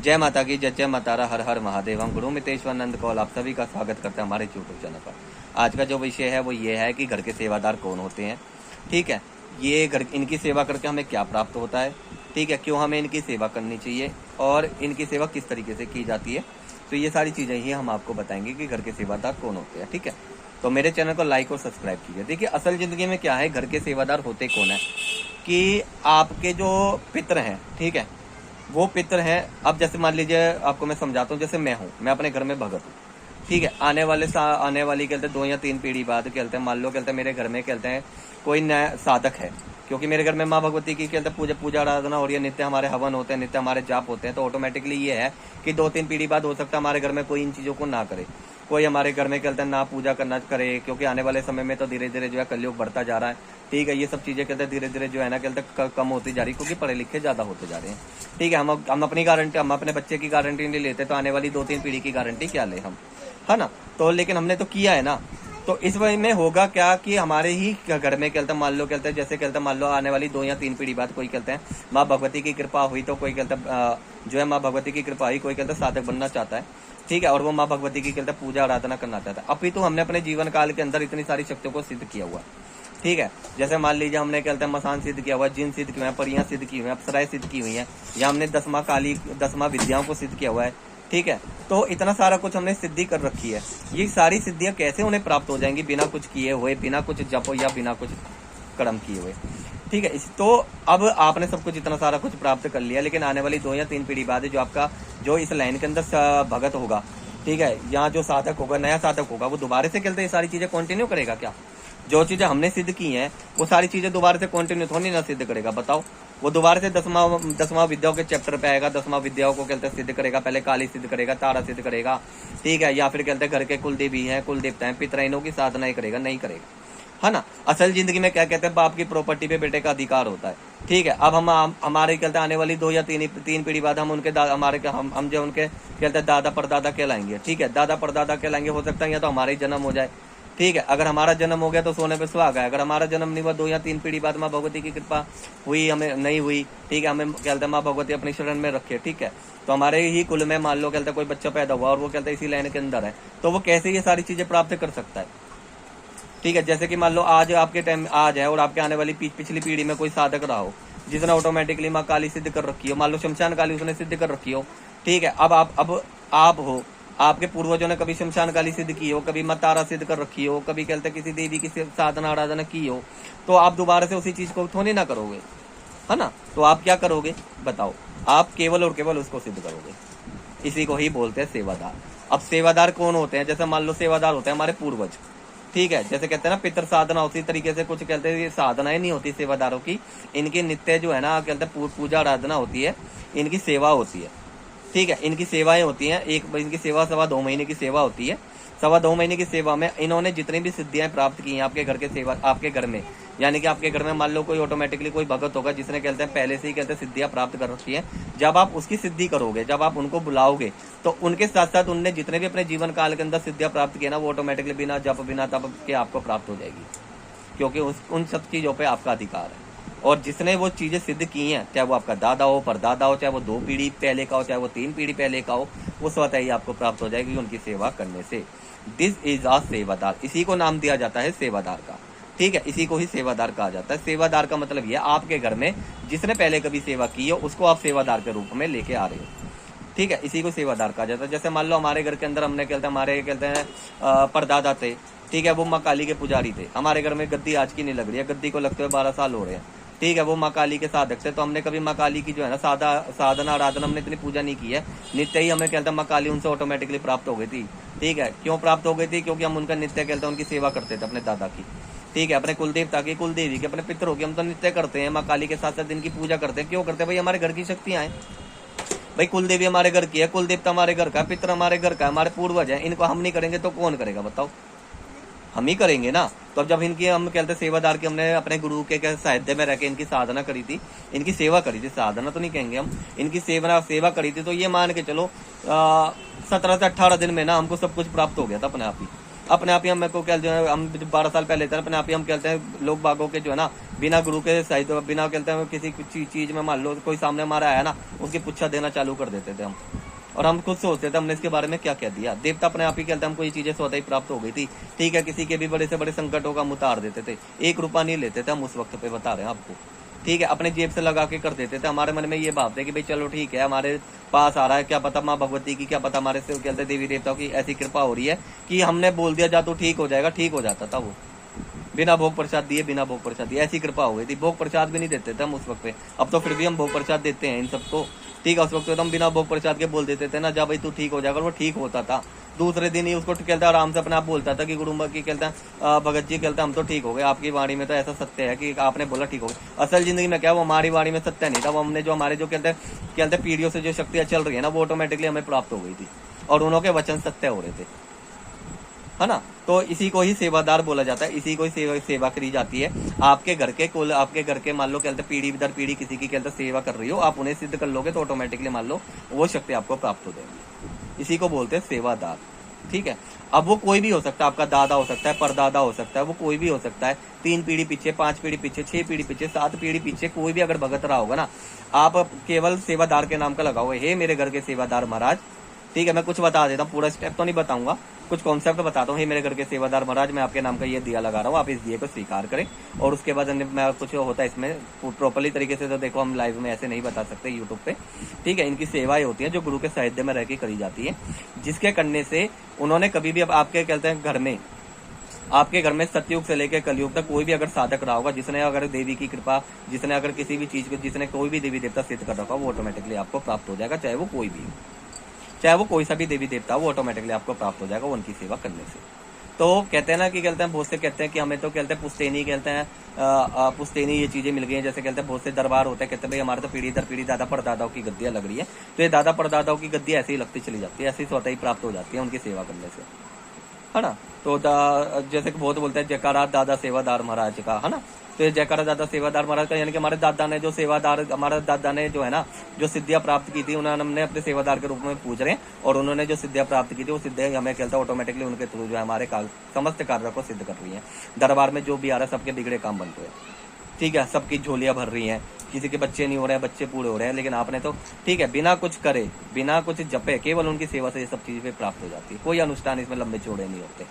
जय माता की जय मातारा, हर हर महादेव। हम गुरु मितेश्वर नंद कौल आप सभी का स्वागत करते हैं हमारे यूट्यूब चैनल पर। आज का जो विषय है वो ये है कि घर के सेवादार कौन होते हैं। ठीक है, ये घर इनकी सेवा करके हमें क्या प्राप्त होता है, ठीक है, क्यों हमें इनकी सेवा करनी चाहिए और इनकी सेवा किस तरीके से की जाती है। तो ये सारी चीज़ें ही हम आपको बताएंगे कि घर के सेवादार कौन होते हैं। ठीक है, तो मेरे चैनल को लाइक और सब्सक्राइब कीजिए। देखिए, असल ज़िंदगी में क्या है, घर के सेवादार होते कौन है कि आपके जो पितर हैं, ठीक है, वो पितर हैं। अब जैसे मान लीजिए, आपको मैं समझाता हूँ। जैसे मैं हूँ, मैं अपने घर में भगत हूँ, ठीक है। आने वाली कहते हैं 2 या 3 पीढ़ी बाद कहते हैं, मान लो कहते हैं मेरे घर में कहते हैं कोई नया साधक है, क्योंकि मेरे घर में माँ भगवती की कहते हैं पूजा आराधना हो रही है, नित्य हमारे हवन होते हैं, नित्य हमारे जाप होते हैं। तो ऑटोमेटिकली ये है कि 2-3 पीढ़ी बाद हो सकता है हमारे घर में कोई इन चीज़ों को ना करे, कोई हमारे घर में कहते हैं ना पूजा करना करे, क्योंकि आने वाले समय में तो धीरे धीरे जो है कलयुग बढ़ता जा रहा है। ठीक है, ये सब चीज़ें कहते हैं धीरे धीरे जो है ना कहते हैं कम होती जा रही, क्योंकि पढ़े लिखे ज़्यादा होते जा रहे हैं। ठीक है, हम अपनी गारंटी, हम अपने बच्चे की गारंटी नहीं लेते, तो आने वाली 2-3 पीढ़ी की गारंटी क्या ले हम, है ना। तो लेकिन हमने तो किया है ना। तो इस वजह में होगा क्या कि हमारे ही घर में कहते हैं, मान लो कहते हैं, जैसे कहते हैं मान लो आने वाली 2 या 3 पीढ़ी बाद कोई कहते हैं माँ भगवती की कृपा हुई, तो कोई कहते हैं जो है माँ भगवती की कृपा हुई, कोई कहते हैं साधक बनना चाहता है, ठीक है, और वो माँ भगवती की कहते हैं पूजा आराधना करना चाहता है। अभी तो हमने अपने जीवन काल के अंदर इतनी सारी शक्तियों को सिद्ध किया हुआ है। ठीक है, जैसे मान लीजिए हमने कहते हैं मसान सिद्ध किया हुआ है, जिन सिद्ध किए हैं, परियां सिद्ध की हुई हैं, अप्सराएं सिद्ध की हुई हैं, या हमने 10 विद्याओं को सिद्ध किया हुआ है। ठीक है, तो इतना सारा कुछ हमने सिद्धि कर रखी है। ये सारी सिद्धियां कैसे उन्हें प्राप्त हो जाएंगी, बिना कुछ किए हुए, बिना कुछ जपो या बिना कुछ कर्म किए हुए। ठीक है, तो अब आपने सब कुछ इतना सारा कुछ प्राप्त कर लिया, लेकिन आने वाली 2 या 3 पीढ़ी बाद जो आपका जो इस लाइन के अंदर भगत होगा, ठीक है, यहाँ जो साधक होगा, नया साधक होगा, वो दोबारा से कहते ये सारी चीजें कंटिन्यू करेगा क्या? जो चीजें हमने सिद्ध की हैं वो सारी चीजें दोबारा से कंटिन्यू थोड़ी ना सिद्ध करेगा, बताओ। वो दोबारा से 10वां विद्याओं के चैप्टर पे आएगा, 10वां विद्याओं को कहते सिद्ध करेगा। पहले काली सिद्ध करेगा, तारा सिद्ध करेगा, ठीक है, या फिर कहते घर के कुल देवी है, कुल देवता है, पितराइनों की साधना ही करेगा, नहीं करेगा, है ना। असल जिंदगी में क्या कहते हैं, बाप की प्रॉपर्टी पे बेटे का अधिकार होता है। ठीक है, अब हमारे कहते आने वाली 2 या 3 पीढ़ी बाद हम उनके हम जो उनके कहते हैं दादा परदादा कहलाएंगे। ठीक है, दादा परदादा कहलाएंगे, हो सकता है या तो हमारा ही जन्म हो जाए। ठीक है, अगर हमारा जन्म हो गया तो सोने पे सुहागा है। अगर हमारा जन्म नहीं हुआ, 2 या 3 पीढ़ी बाद माँ भगवती की कृपा हुई, हमें नहीं हुई, ठीक है, हमें कहते हैं माँ भगवती अपनी शरण में रखे, ठीक है, तो हमारे ही कुल में मान लो कहते कोई बच्चा पैदा हुआ और वो कहते इसी लाइन के अंदर है, तो वो कैसे ये सारी चीजें प्राप्त कर सकता है। ठीक है, जैसे कि मान लो आज आपके टाइम आज है और आपके आने वाली पिछली पीढ़ी में कोई साधक रहा हो जिसने ऑटोमेटिकली माँ काली सिद्ध कर रखी हो, मान लो शमशान काली उसने सिद्ध कर रखी हो। ठीक है, अब आप हो, आपके पूर्वजों ने कभी शमशान काली सिद्ध की हो, कभी माँ तारा सिद्ध कर रखी हो, कभी कहते किसी देवी की साधना आराधना की हो, तो आप दोबारा से उसी चीज को थोड़ी ना करोगे, है ना। तो आप क्या करोगे बताओ, आप केवल और केवल उसको सिद्ध करोगे। इसी को ही बोलते हैं सेवादार। अब सेवादार कौन होते हैं? जैसे मान लो सेवादार होते हैं हमारे पूर्वज। ठीक है, जैसे कहते हैं ना पितर साधना, उसी तरीके से कुछ कहते हैं साधनाएं नहीं होती सेवादारों की, इनकी नित्य जो है ना कहते हैं पूजा आराधना होती है, इनकी सेवा होती है। ठीक है, इनकी सेवाएं होती हैं, इनकी सेवा 2.25 महीने की सेवा होती है। 2.25 महीने की सेवा में इन्होंने जितनी भी सिद्धियां प्राप्त की हैं आपके घर के सेवा, आपके घर में, यानी कि आपके घर में मान लो कोई ऑटोमेटिकली कोई भगत होगा जिसने कहते हैं पहले से ही कहते हैं सिद्धियां प्राप्त कर रखी है। जब आप उसकी सिद्धि करोगे, जब आप उनको बुलाओगे, तो उनके साथ साथ उनने जितने भी अपने जीवन काल के अंदर सिद्धियां प्राप्त की ना, वो ऑटोमेटिकली बिना जप बिना तप के आपको प्राप्त हो जाएगी, क्योंकि उन सब चीजों पर आपका अधिकार है। और जिसने वो चीजें सिद्ध की हैं, चाहे वो आपका दादा हो, परदादा हो, चाहे वो 2 पीढ़ी पहले का हो, चाहे वो 3 पीढ़ी पहले का हो, वो स्वतः ही आपको प्राप्त हो जाएगी उनकी सेवा करने से। दिस इज अ सेवादार, इसी को नाम दिया जाता है सेवादार का। ठीक है, इसी को ही सेवादार कहा जाता है। सेवादार का मतलब यह आपके घर में जिसने पहले कभी सेवा की हो उसको आप सेवादार के रूप में लेके आ रहे हो। ठीक है, इसी को सेवादार कहा जाता है। जैसे मान लो हमारे घर के अंदर हमने हमारे कहते हैं परदादा थे, ठीक है, वो माँ काली के पुजारी थे। हमारे घर में गद्दी आज की नहीं लग रही है, गद्दी को लगते हुए 12 साल हो रहे हैं। ठीक है, वो माँ काली के साधक थे, तो हमने कभी माँ काली की जो है ना साधना आराधना हमने इतनी पूजा नहीं की है। नित्य ही हमें कहते हैं माँ काली उनसे ऑटोमेटिकली प्राप्त हो गई थी। ठीक है, क्यों प्राप्त हो गई थी? क्योंकि हम उनका नित्य कहते हैं उनकी सेवा करते थे अपने दादा की। ठीक है, अपने कुलदेवता की, कुलदेवी की, अपने पितरों की हम तो नित्य करते हैं। माँ काली के साथ साथ इनकी पूजा करते हैं। क्यों करते हैं भाई? हमारे घर की शक्तियां हैं भाई। कुलदेवी हमारे घर की है, कुलदेवता हमारे घर का, पितर हमारे घर का, हमारे पूर्वज है। इनको हम नहीं करेंगे तो कौन करेगा बताओ? हम ही करेंगे ना। तो अब जब इनकी हम कहते हैं सेवादार की, हमने अपने गुरु के साहित्य में रह के इनकी साधना करी थी, इनकी सेवा करी थी, साधना तो नहीं कहेंगे हम, इनकी सेवा करी थी, तो ये मान के चलो 17 से 18 दिन में ना हमको सब कुछ प्राप्त हो गया था अपने आप ही। अपने आप ही हम को क्या जो है हम 12 साल पहले थे अपने आप ही हम कहते हैं लोग बागों के जो है ना बिना गुरु के साहित्य बिना कहते हैं किसी चीज में मान लो कोई सामने हमारा आया ना उसकी पुच्छा देना चालू कर देते थे हम। और हम खुद सोचते थे हमने इसके बारे में क्या कह दिया। देवता अपने आप ही कहते हैं हमको ये चीजें स्वतः ही प्राप्त हो गई थी। ठीक है, किसी के भी बड़े से बड़े संकटों का हम उतार देते थे, 1 रुपया नहीं लेते थे हम उस वक्त पे, बता रहे हैं आपको। ठीक है, अपने जेब से लगा के कर देते थे। हमारे मन में ये भाव थे कि भाई चलो ठीक है हमारे पास आ रहा है, क्या पता माँ भगवती की, क्या पता हमारे से कहते देवी देवताओं की ऐसी कृपा हो रही है कि हमने बोल दिया जा तो ठीक हो जाएगा, ठीक हो जाता था वो बिना भोग प्रसाद दिए, बिना भोग प्रसाद दिए, ऐसी कृपा हो गई थी। भोग प्रसाद भी नहीं देते थे हम उस वक्त पे, अब तो फिर भी हम भोग प्रसाद देते हैं इन सबको। ठीक है, उस वक्त तो हम बिना भोग प्रसाद के बोल देते थे ना, जा भाई तू ठीक हो जाएगा, वो ठीक होता था। दूसरे दिन ही उसको कहता आराम से अपने आप बोलता था कि गुरु की कहता है भगत जी कहता हम तो ठीक हो गए, आपकी वाणी में तो ऐसा सत्य है कि आपने बोला ठीक हो गए। असल जिंदगी में क्या वो हमारी वाणी में सत्य नहीं था, वो हमने जो हमारे जो कहते पीढ़ियों से जो शक्तियां चल रही है ना वो ऑटोमेटिकली हमें प्राप्त हो गई थी और उन्होंने वचन सत्य हो रहे थे, है ना। तो इसी को ही सेवादार बोला जाता है, इसी को ही सेवा करी जाती है। आपके घर के कुल, आपके घर के मान लो कहते पीढ़ी दर पीढ़ी किसी की कहते सेवा कर रही हो, आप उन्हें सिद्ध कर लोगे तो ऑटोमेटिकली मान लो वो शक्ति आपको प्राप्त हो जाएगी। इसी को बोलते हैं सेवादार। ठीक है, अब वो कोई भी हो सकता है, आपका दादा हो सकता है, परदादा हो सकता है, वो कोई भी हो सकता है। 3 पीढ़ी पीछे, 5 पीढ़ी पीछे, 6 पीढ़ी पीछे, 7 पीढ़ी पीछे कोई भी अगर भगत रहा होगा ना, आप केवल सेवादार के नाम का लगाओगे, हे मेरे घर के सेवादार महाराज। ठीक है, मैं कुछ बता देता हूँ, पूरा स्टेप तो नहीं बताऊंगा, कुछ कॉन्सेप्ट बताता हूँ। हे मेरे घर के सेवादार महाराज, मैं आपके नाम का ये दिया लगा रहा हूँ, आप इस दिए को स्वीकार करें। और उसके बाद मैं कुछ होता है इसमें प्रॉपरली तरीके से, तो देखो हम लाइव में ऐसे नहीं बता सकते यूट्यूब पे। ठीक है, इनकी सेवाएं होती हैं जो गुरु के साहित्य में रह के करी जाती है, जिसके करने से उन्होंने कभी भी अब आपके कहते हैं घर में, आपके घर में सतयुग से लेकर कलयुग तक कोई भी अगर साधक रहा होगा, जिसने अगर देवी की कृपा, जिसने अगर किसी भी चीज को, जिसने कोई भी देवी देवता सिद्ध कर रखा, वो ऑटोमेटिकली आपको प्राप्त हो जाएगा, चाहे वो कोई भी हो, चाहे वो कोई सा भी देवी देवता, वो ऑटोमेटिकली आपको प्राप्त हो जाएगा उनकी सेवा करने से। तो कहते हैं ना कि कहते हैं बहुत से कहते हैं कि हमें तो कहते हैं पुश्तैनी, कहते हैं पुश्तैनी ये चीजें मिल गई हैं। जैसे कहते हैं बहुत से दरबार होते हैं, कहते हैं भाई हमारे तो पीढ़ी दर पीढ़ी दादा परदादाओं की गद्दियां लग रही है, तो ये दादा परदादाओं की गद्दियां ऐसे ही लगती चली जाती है, ऐसे ही स्वतः ही प्राप्त हो जाती है उनकी सेवा करने से, है ना। तो जैसे कि बहुत बोलते हैं जयकारा दादा सेवादार महाराज का, है ना। तो ये जयकारा दादा सेवादार महाराज का, यानी कि हमारे दादा ने जो सेवादार, हमारे दादा ने जो है ना जो सिद्धियां प्राप्त की थी, उन्होंने हमने अपने सेवादार के रूप में पूज रहे हैं, और उन्होंने जो सिद्धियां प्राप्त की थी वो सिद्धियां हमें कहता है ऑटोमेटिकली उनके थ्रू जो है हमारे समस्त कार्य को सिद्ध कर रही है। दरबार में जो भी आ रहा है सबके बिगड़े काम बन रहे हैं। ठीक है, सबकी झोलियां भर रही हैं, किसी के बच्चे नहीं हो रहे हैं, बच्चे पूरे हो रहे हैं, लेकिन आपने तो ठीक है बिना कुछ करे, बिना कुछ जपे, केवल उनकी सेवा से ये सब चीजें प्राप्त हो जाती है। कोई अनुष्ठान इसमें लंबे चौड़े नहीं होते,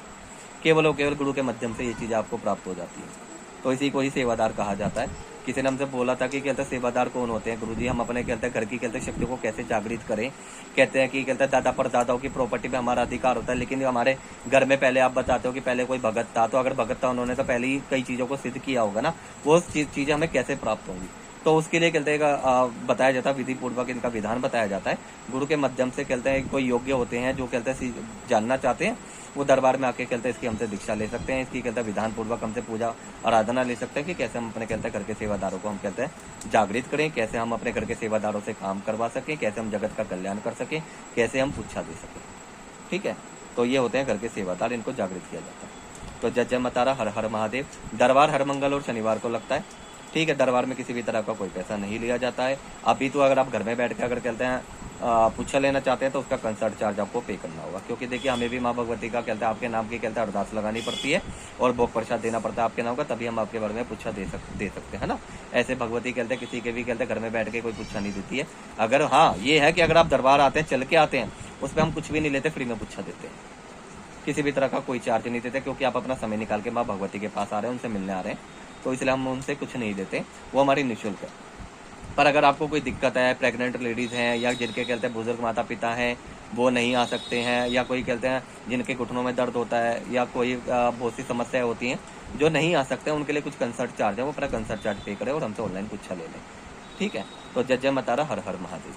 केवल गुरु के माध्यम से ये चीजें आपको प्राप्त हो जाती है। तो इसी को ही सेवादार कहा जाता है। किसी ने हमसे बोला था कि कहते सेवादार कौन होते हैं गुरुजी, हम अपने कहते घर की कहते शक्ति को कैसे जागृत करें। कहते हैं कि कहते दादा परदादाओं की प्रॉपर्टी पे हमारा अधिकार होता है, लेकिन हमारे घर में पहले आप बताते हो कि पहले कोई भगत था, तो अगर भगत था उन्होंने तो पहले ही कई चीजों को सिद्ध किया होगा ना, वो चीजें हमें कैसे प्राप्त होंगी। तो उसके लिए कहते हैं बताया जाता है, विधि पूर्वक इनका विधान बताया जाता है। गुरु के माध्यम से कहते हैं कोई योग्य होते हैं जो कहते हैं जानना चाहते हैं, वो दरबार में आके कहते हैं इसकी हमसे दीक्षा ले सकते हैं, इसकी कहते हैं विधान पूर्वक हमसे पूजा आराधना ले सकते हैं कि कैसे हम अपने कहते हैं घर के सेवादारों को हम कहते हैं जागृत करें, कैसे हम अपने घर के सेवादारों से काम करवा सकें, कैसे हम जगत का कल्याण कर सकें, कैसे हम पुच्छा दे सकें। ठीक है, तो ये होते हैं घर के सेवादार, इनको जागृत किया जाता है। तो जय जय मातारा, हर हर महादेव। दरबार हर मंगल और शनिवार को लगता है। ठीक है, दरबार में किसी भी तरह का कोई पैसा नहीं लिया जाता है। अभी तो अगर आप घर में बैठ के अगर कहते हैं पूछा लेना चाहते हैं तो उसका कंसल्ट चार्ज आपको पे करना होगा, क्योंकि देखिए हमें भी माँ भगवती का कहते हैं आपके नाम की कहते हैं अरदास लगानी पड़ती है और भोग प्रसाद देना पड़ता है आपके नाम का, तभी हम आपके बारे में पूछा दे सकते हैं ना। ऐसे भगवती कहते हैं किसी के भी कहते हैं घर में बैठ के कोई पूछा नहीं देती है। अगर हाँ ये है कि अगर आप दरबार आते हैं, चल के आते हैं, उस पर हम कुछ भी नहीं लेते, फ्री में पूछा देते हैं, किसी भी तरह का कोई चार्ज नहीं देते, क्योंकि आप अपना समय निकाल के माँ भगवती के पास आ रहे हैं, उनसे मिलने आ रहे हैं, तो इसलिए हम उनसे कुछ नहीं देते, वो हमारी निःशुल्क है। पर अगर आपको कोई दिक्कत है, प्रेग्नेंट लेडीज हैं या जिनके कहते हैं बुजुर्ग माता पिता हैं वो नहीं आ सकते हैं, या कोई कहते हैं जिनके घुटनों में दर्द होता है, या कोई बहुत सी समस्याएं होती हैं जो नहीं आ सकते हैं, उनके लिए कुछ कंसल्ट चार्ज है, वो अपना कंसल्ट चार्ज पे करें और हमसे ऑनलाइन पूछा ले लें। ठीक है, तो जय जय मातारा, हर हर महादेव।